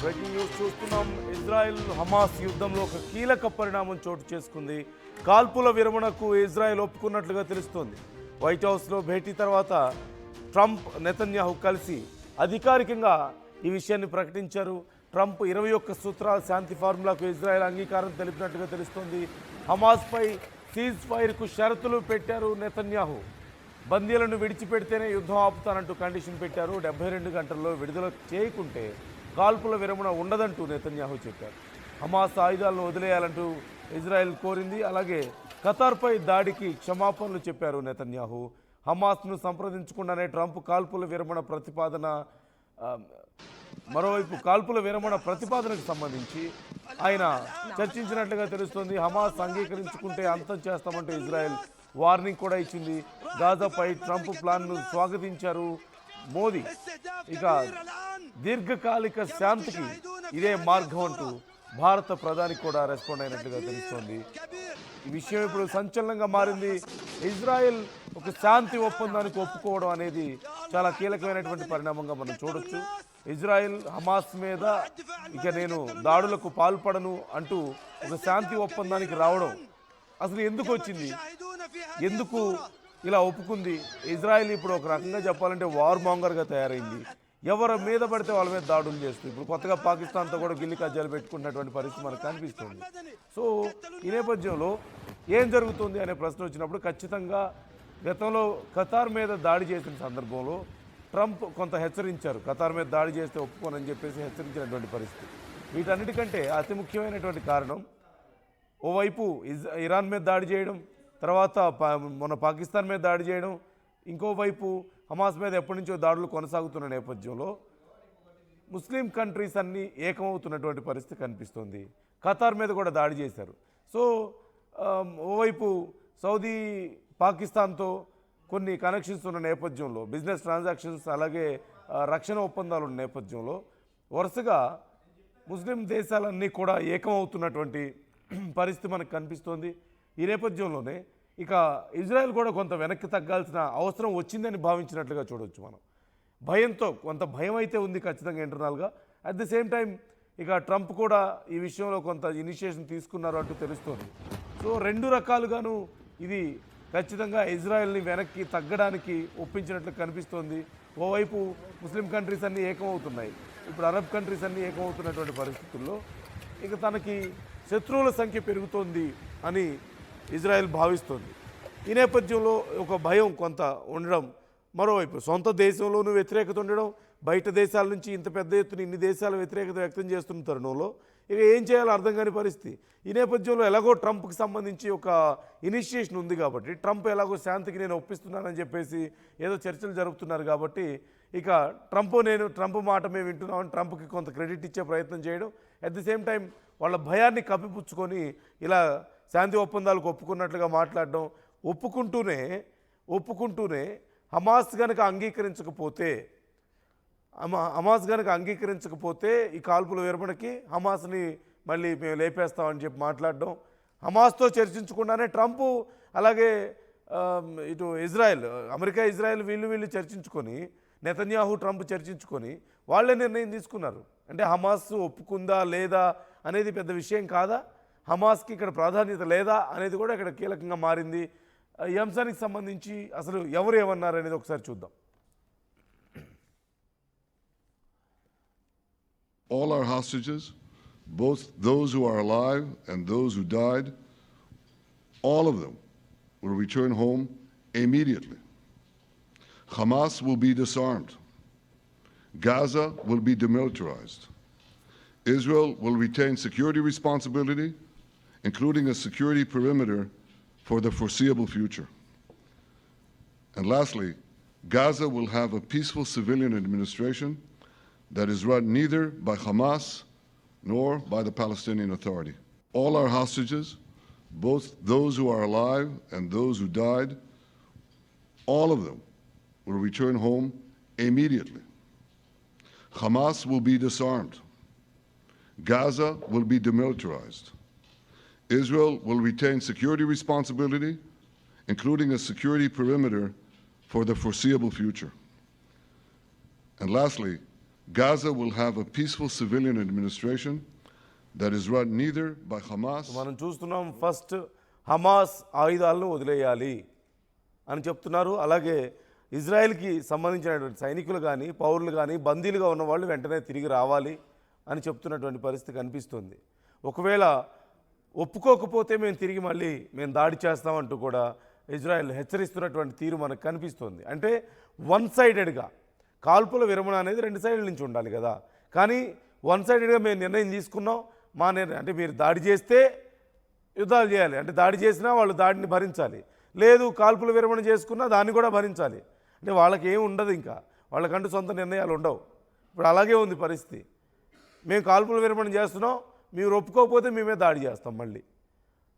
Breaking news చూస్తున్నాం. Israel Hamas యుద్ధంలో ఒక కీలక పరిణామం చోటు చేసుకుంది. కాల్పుల విరమణకు ఇజ్రాయెల్ ఒప్పుకున్నట్లుగా తెలుస్తోంది. వైట్ హౌస్లో భేటీ తర్వాత ట్రంప్ నెతన్యాహు కలిసి అధికారికంగా ఈ విషయాన్ని ప్రకటించారు. ట్రంప్ 21 సూత్రాల శాంతి ఫార్ములాకు ఇజ్రాయెల్ అంగీకారం తెలిపినట్లుగా తెలుస్తోంది. హమాస్పై సీజ్ ఫైర్కు షరతులు పెట్టారు నెతన్యాహు. బందీలను విడిచిపెడితేనే యుద్ధం ఆపుతానంటూ కండిషన్ పెట్టారు. 72 గంటల్లో విడుదల చేయకుంటే కాల్పుల విరమణ ఉండదంటూ నెతన్యాహు చెప్పారు. హమాస్ ఆయుధాలను వదిలేయాలంటూ ఇజ్రాయెల్ కోరింది. అలాగే ఖతార్పై దాడికి క్షమాపణలు చెప్పారు నెతన్యాహు. హమాస్ను సంప్రదించకుండానే ట్రంప్ కాల్పుల విరమణ ప్రతిపాదన మరోవైపు కాల్పుల విరమణ ప్రతిపాదనకు సంబంధించి ఆయన చర్చించినట్లుగా తెలుస్తోంది. హమాస్ అంగీకరించుకుంటే అంతం చేస్తామంటూ ఇజ్రాయెల్ వార్నింగ్ కూడా ఇచ్చింది. గాజాపై ట్రంప్ ప్లాన్ను స్వాగతించారు మోదీ. ఇక దీర్ఘకాలిక శాంతికి ఇదే మార్గం అంటూ భారత ప్రధాని కూడా రెస్పాండ్ అయినట్లుగా తెలుస్తోంది. ఈ విషయం ఇప్పుడు సంచలనంగా మారింది. ఇజ్రాయెల్ ఒక శాంతి ఒప్పందానికి ఒప్పుకోవడం అనేది చాలా కీలకమైనటువంటి పరిణామంగా మనం చూడొచ్చు. ఇజ్రాయెల్ హమాస్ మీద ఇక నేను దాడులకు పాల్పడను అంటూ ఒక శాంతి ఒప్పందానికి రావడం అసలు ఎందుకు వచ్చింది, ఎందుకు ఇలా ఒప్పుకుంది? ఇజ్రాయెల్ ఇప్పుడు ఒక రకంగా చెప్పాలంటే వార్ మాంగర్గా తయారైంది. ఎవరి మీద పడితే వాళ్ళ మీద దాడులు చేస్తుంది. ఇప్పుడు కొత్తగా పాకిస్తాన్తో కూడా గిల్లి కజ్జాలు పెట్టుకున్నటువంటి పరిస్థితి మనకు కనిపిస్తుంది. సో ఈ నేపథ్యంలో ఏం జరుగుతుంది అనే ప్రశ్న వచ్చినప్పుడు ఖచ్చితంగా గతంలో ఖతార్ మీద దాడి చేసిన సందర్భంలో ట్రంప్ కొంత హెచ్చరించారు. ఖతార్ మీద దాడి చేస్తే ఒప్పుకోనని చెప్పేసి హెచ్చరించినటువంటి పరిస్థితి. వీటన్నిటికంటే అతి ముఖ్యమైనటువంటి కారణం ఓవైపు ఇరాన్ మీద దాడి చేయడం, తర్వాత మన పాకిస్తాన్ మీద దాడి చేయడం, ఇంకోవైపు హమాస్ మీద ఎప్పటి నుంచో దాడులు కొనసాగుతున్న నేపథ్యంలో ముస్లిం కంట్రీస్ అన్నీ ఏకమవుతున్నటువంటి పరిస్థితి కనిపిస్తుంది. ఖతార్ మీద కూడా దాడి చేశారు. సో ఓవైపు సౌదీ పాకిస్తాన్తో కొన్ని కనెక్షన్స్ ఉన్న నేపథ్యంలో, బిజినెస్ ట్రాన్సాక్షన్స్ అలాగే రక్షణ ఒప్పందాలు ఉన్న నేపథ్యంలో వరుసగా ముస్లిం దేశాలన్నీ కూడా ఏకమవుతున్నటువంటి పరిస్థితి మనకు కనిపిస్తోంది. ఈ నేపథ్యంలోనే ఇక ఇజ్రాయెల్ కూడా కొంత వెనక్కి తగ్గాల్సిన అవసరం వచ్చిందని భావించినట్లుగా చూడవచ్చు మనం. భయంతో కొంత భయం అయితే ఉంది ఖచ్చితంగా ఇంటర్నల్గా. అట్ ది సేమ్ టైం ఇక ట్రంప్ కూడా ఈ విషయంలో కొంత ఇనిషియేషన్ తీసుకున్నారు అంటూ తెలుస్తోంది. సో రెండు రకాలుగాను ఇది ఖచ్చితంగా ఇజ్రాయెల్ని వెనక్కి తగ్గడానికి ఒప్పించినట్లు కనిపిస్తోంది. ఓవైపు ముస్లిం కంట్రీస్ అన్నీ ఏకమవుతున్నాయి. ఇప్పుడు అరబ్ కంట్రీస్ అన్నీ ఏకమవుతున్నటువంటి పరిస్థితుల్లో ఇక తనకి శత్రువుల సంఖ్య పెరుగుతోంది అని ఇజ్రాయెల్ భావిస్తోంది. ఈ నేపథ్యంలో ఒక భయం కొంత ఉండడం, మరోవైపు సొంత దేశంలోనూ వ్యతిరేకత ఉండడం, బయట దేశాల నుంచి ఇంత పెద్ద ఎత్తున ఇన్ని దేశాలు వ్యతిరేకత వ్యక్తం చేస్తున్న తరుణంలో ఇక ఏం చేయాలో అర్థం కాని పరిస్థితి. ఈ నేపథ్యంలో ఎలాగో ట్రంప్కి సంబంధించి ఒక ఇనిషియేషన్ ఉంది కాబట్టి, ట్రంప్ ఎలాగో శాంతికి నేను ఒప్పిస్తున్నానని చెప్పేసి ఏదో చర్చలు జరుపుతున్నారు కాబట్టి ఇక ట్రంప్ మాట మేము వింటున్నామని ట్రంప్కి కొంత క్రెడిట్ ఇచ్చే ప్రయత్నం చేయడం, అట్ ది సేమ్ టైం వాళ్ళ భయాన్ని కప్పిపుచ్చుకొని ఇలా శాంతి ఒప్పందాలకు ఒప్పుకున్నట్లుగా మాట్లాడడం, ఒప్పుకుంటూనే హమాస్ కనుక అంగీకరించకపోతే ఈ కాల్పుల విరమణకి హమాస్ని మళ్ళీ మేము లేపేస్తామని చెప్పి మాట్లాడడం, హమాస్తో చర్చించకుండానే ట్రంప్ అలాగే ఇటు అమెరికా ఇజ్రాయెల్ వీళ్ళు చర్చించుకొని, నెతన్యాహు ట్రంప్ చర్చించుకొని వాళ్ళే నిర్ణయం తీసుకున్నారు. అంటే హమాస్ ఒప్పుకుందా లేదా అనేది పెద్ద విషయం కాదా, హమాస్కి ఇక్కడ ప్రాధాన్యత లేదా అనేది కూడా ఇక్కడ కీలకంగా మారింది. ఈ అంశానికి సంబంధించి అసలు ఎవరు ఏమన్నారు అనేది ఒకసారి చూద్దాం. All our hostages, both those who are alive and those who died, all of them will return home immediately. Hamas will be disarmed. Gaza will be demilitarized. Israel will retain security responsibility, including a security perimeter for the foreseeable future. And lastly, Gaza will have a peaceful civilian administration that is run neither by Hamas nor by the Palestinian Authority. All our hostages, both those who are alive and those who died, all of them will return home immediately. Hamas will be disarmed. Gaza will be demilitarized. Israel will retain security responsibility, including a security perimeter for the foreseeable future. And lastly, Gaza will have a peaceful civilian administration that is run neither by Hamas మనం చూస్తున్నాం first Hamas ఆయుధాలను వదిలేయాలి అని చెప్తున్నారు. అలాగే ఇజ్రాయెల్కి సంబంధించినటువంటి సైనికులు కానీ పౌరులు కానీ బందీలుగా ఉన్న వాళ్ళు వెంటనే తిరిగి రావాలి అని చెప్తున్నటువంటి పరిస్థితి కనిపిస్తుంది. ఒకవేళ ఒప్పుకోకపోతే మేము తిరిగి మళ్ళీ మేము దాడి చేస్తామంటూ కూడా ఇజ్రాయెల్ హెచ్చరిస్తున్నటువంటి తీరు మనకు కనిపిస్తుంది. అంటే వన్ సైడెడ్గా కాల్పుల విరమణ అనేది రెండు సైడ్ల నుంచి ఉండాలి కదా, కానీ వన్ సైడెడ్గా మేము నిర్ణయం తీసుకున్నాం, మా నిర్ణయం అంటే మీరు దాడి చేస్తే యుద్ధాలు చేయాలి, అంటే దాడి చేసినా వాళ్ళు దాడిని భరించాలి, లేదు కాల్పుల విరమణ చేసుకున్నా దాన్ని కూడా భరించాలి. అంటే వాళ్ళకి ఏం ఉండదు, ఇంకా వాళ్ళకంటూ సొంత నిర్ణయాలు ఉండవు. ఇప్పుడు అలాగే ఉంది పరిస్థితి. మేము కాల్పుల విరమణ చేస్తున్నాం, మీరు ఒప్పుకోకపోతే మేమే దాడి చేస్తాం మళ్ళీ.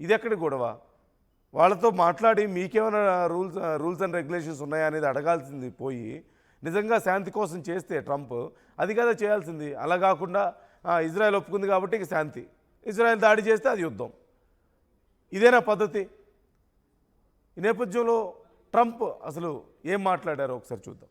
ఇది ఎక్కడి గొడవ? వాళ్ళతో మాట్లాడి మీకేమైనా రూల్స్ అండ్ రెగ్యులేషన్స్ ఉన్నాయా అనేది అడగాల్సింది పోయి నిజంగా శాంతి కోసం చేస్తే ట్రంప్ అది కదా చేయాల్సింది. అలా కాకుండా ఇజ్రాయెల్ ఒప్పుకుంది కాబట్టి ఇక శాంతి, ఇజ్రాయెల్ దాడి చేస్తే అది యుద్ధం. ఇదేనా పద్ధతి? ఈ నేపథ్యంలో ట్రంప్ అసలు ఏం మాట్లాడారో ఒకసారి చూద్దాం.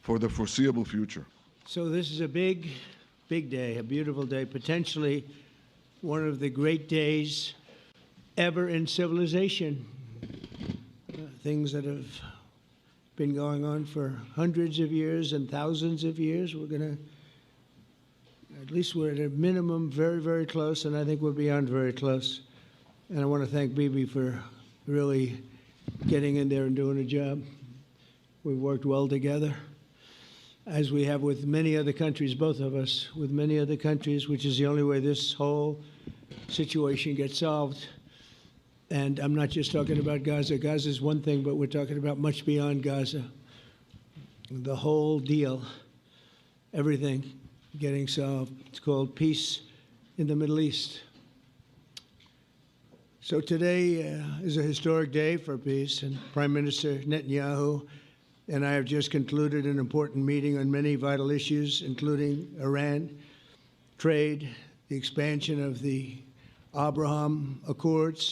for the foreseeable future. So this is a big day, a beautiful day, potentially one of the great days ever in civilization. Things that have been going on for hundreds of years and thousands of years. At least we're at a minimum very, very close, and I think we're beyond very close. And I want to thank Bibi for really getting in there and doing a job. We've worked well together, as we have with many other countries, both of us, with many other countries, which is the only way this whole situation gets solved. And I'm not just talking about Gaza. Gaza is one thing, but we're talking about much beyond Gaza. The whole deal, everything getting solved. It's called peace in the Middle East. So today is a historic day for peace, and Prime Minister Netanyahu and I have just concluded an important meeting on many vital issues, including Iran, trade, the expansion of the Abraham Accords,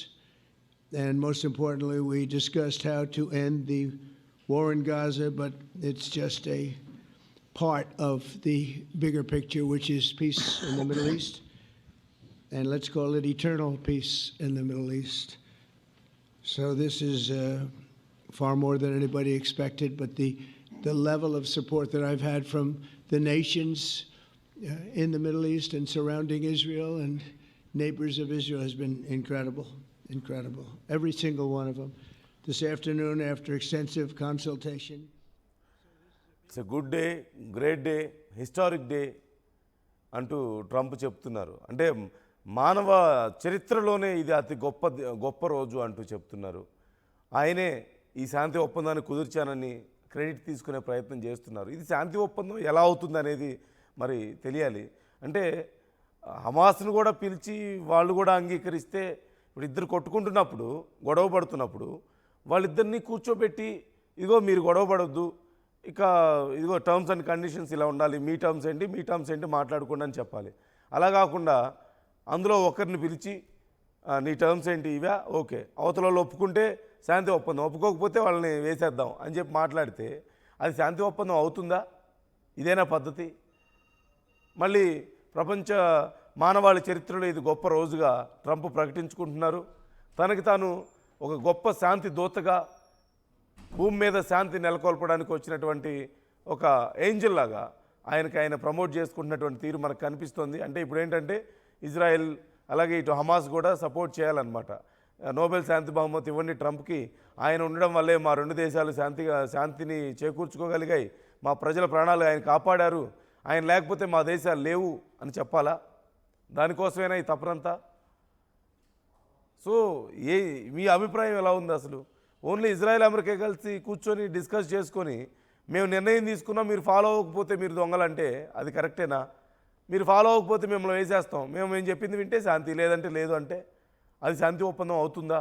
and most importantly, we discussed how to end the war in Gaza, but it's just a part of the bigger picture, which is peace in the Middle East, and let's call it eternal peace in the Middle East. So this is far more than anybody expected, but the level of support that I've had from the nations in the Middle East and surrounding Israel and neighbors of Israel has been incredible. Every single one of them. This afternoon, after extensive consultation. It's a good day, great day, historic day అంటూ Trump చెప్తున్నారు. అంటే మానవ చరిత్రలోనే ఇది అతి గొప్ప రోజు అంటూ చెప్తున్నారు. ఆయనే ఈ శాంతి ఒప్పందాన్ని కుదిర్చానని క్రెడిట్ తీసుకునే ప్రయత్నం చేస్తున్నారు. ఇది శాంతి ఒప్పందం ఎలా అవుతుంది అనేది మరి తెలియాలి. అంటే హమాస్ను కూడా పిలిచి వాళ్ళు కూడా అంగీకరిస్తే, ఇప్పుడు ఇద్దరు కొట్టుకుంటున్నప్పుడు గొడవ పడుతున్నప్పుడు వాళ్ళిద్దరినీ కూర్చోబెట్టి ఇదిగో మీరు గొడవ పడొద్దు, ఇక ఇదిగో టర్మ్స్ అండ్ కండిషన్స్ ఇలా ఉండాలి, మీ టర్మ్స్ ఏంటి మాట్లాడుకోండి అని చెప్పాలి. అలా కాకుండా అందులో ఒకరిని పిలిచి నీ టర్మ్స్ ఏంటి ఇవా, ఓకే, అవతల వాళ్ళు ఒప్పుకుంటే శాంతి ఒప్పందం, ఒప్పుకోకపోతే వాళ్ళని వేసేద్దాం అని చెప్పి మాట్లాడితే అది శాంతి ఒప్పందం అవుతుందా? ఇదేనా పద్ధతి? మళ్ళీ ప్రపంచ మానవాళి చరిత్రలో ఇది గొప్ప రోజుగా ట్రంప్ ప్రకటించుకుంటున్నారు. తనకి తాను ఒక గొప్ప శాంతి దూతగా, భూమి మీద శాంతి నెలకొల్పడానికి వచ్చినటువంటి ఒక ఏంజల్ లాగా ఆయన ప్రమోట్ చేసుకుంటున్నటువంటి తీరు మనకు కనిపిస్తుంది. అంటే ఇప్పుడు ఏంటంటే ఇజ్రాయెల్ అలాగే ఇటు హమాస్ కూడా సపోర్ట్ చేయాలన్నమాట. నోబెల్ శాంతి బహుమతి ఇవ్వండి ట్రంప్కి, ఆయన ఉండడం వల్లే మా రెండు దేశాలు శాంతిని చేకూర్చుకోగలిగాయి, మా ప్రజల ప్రాణాలు ఆయన కాపాడారు, ఆయన లేకపోతే మా దేశాలు లేవు అని చెప్పాలా? దానికోసమేనా ఈ తపనంతా? సో మీ అభిప్రాయం ఎలా ఉంది అసలు? ఓన్లీ ఇజ్రాయెల్ అమెరికా కలిసి కూర్చొని డిస్కస్ చేసుకొని మేము నిర్ణయం తీసుకున్నాం, మీరు ఫాలో అవ్వకపోతే మీరు దొంగలంటే అది కరెక్టేనా? మీరు ఫాలో అవ్వకపోతే మిమ్మల్ని వేసేస్తాం, మేము చెప్పింది వింటే శాంతి, లేదంటే లేదు అంటే అది శాంతి ఒప్పందం అవుతుందా?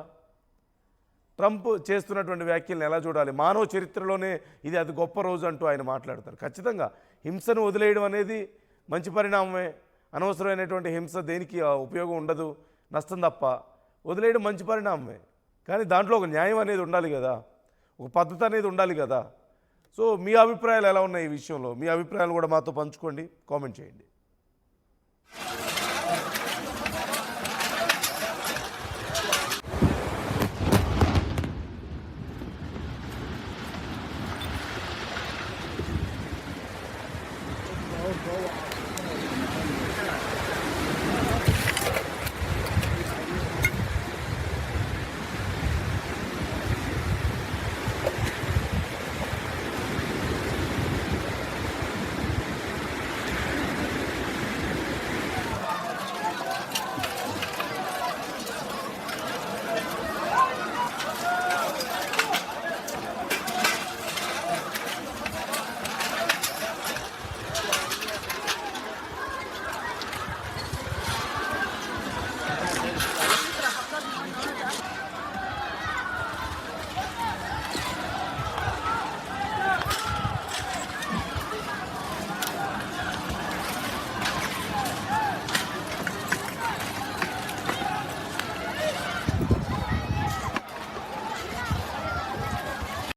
ట్రంప్ చేస్తున్నటువంటి వ్యాఖ్యలను ఎలా చూడాలి? మానవ చరిత్రలోనే ఇది అది గొప్ప రోజు అంటూ ఆయన మాట్లాడతారు. ఖచ్చితంగా హింసను వదిలేయడం అనేది మంచి పరిణామమే. అనవసరమైనటువంటి హింస దేనికి ఉపయోగం ఉండదు, నష్టం తప్ప. వదిలేయడం మంచి పరిణామమే, కానీ దాంట్లో ఒక న్యాయం అనేది ఉండాలి కదా, ఒక పద్ధతి అనేది ఉండాలి కదా. సో మీ అభిప్రాయాలు ఎలా ఉన్నాయి ఈ విషయంలో? మీ అభిప్రాయాలు కూడా మాతో పంచుకోండి, కామెంట్ చేయండి. Go off.